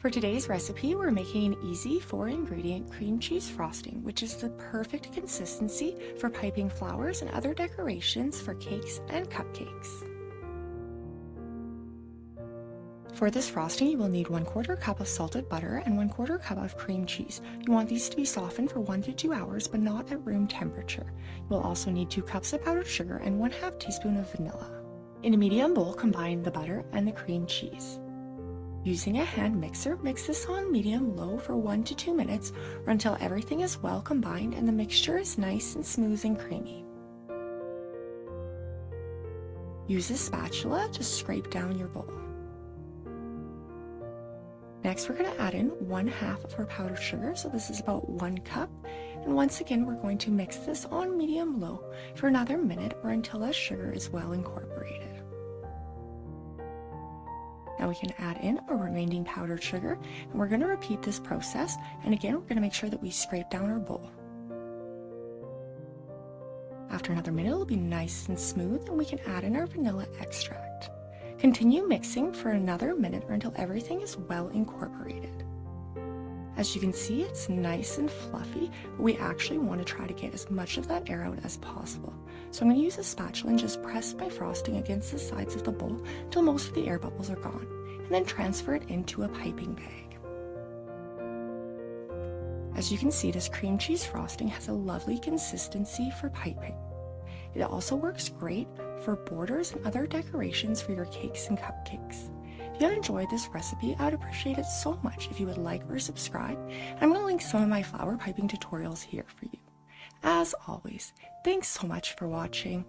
For today's recipe, we're making an easy 4-ingredient cream cheese frosting, which is the perfect consistency for piping flowers and other decorations for cakes and cupcakes. For this frosting, you will need 1/4 cup of salted butter and 1/4 cup of cream cheese. You want these to be softened for 1 to 2 hours, but not at room temperature. You will also need 2 cups of powdered sugar and 1/2 teaspoon of vanilla. In a medium bowl, combine the butter and the cream cheese. Using a hand mixer, mix this on medium-low for 1 to 2 minutes or until everything is well combined and the mixture is nice and smooth and creamy. Use a spatula to scrape down your bowl. Next, we're going to add in 1/2 of our powdered sugar, so this is about 1 cup. And once again, we're going to mix this on medium-low for another minute or until that sugar is well incorporated. Now we can add in our remaining powdered sugar, and we're going to repeat this process. And again, we're going to make sure that we scrape down our bowl. After another minute, it'll be nice and smooth, and we can add in our vanilla extract. Continue mixing for another minute or until everything is well incorporated. As you can see, it's nice and fluffy, but we actually want to try to get as much of that air out as possible. So I'm going to use a spatula and just press my frosting against the sides of the bowl until most of the air bubbles are gone, and then transfer it into a piping bag. As you can see, this cream cheese frosting has a lovely consistency for piping. It also works great for borders and other decorations for your cakes and cupcakes. If you have enjoyed this recipe, I would appreciate it so much if you would like or subscribe. I'm going to link some of my flower piping tutorials here for you. As always, thanks so much for watching.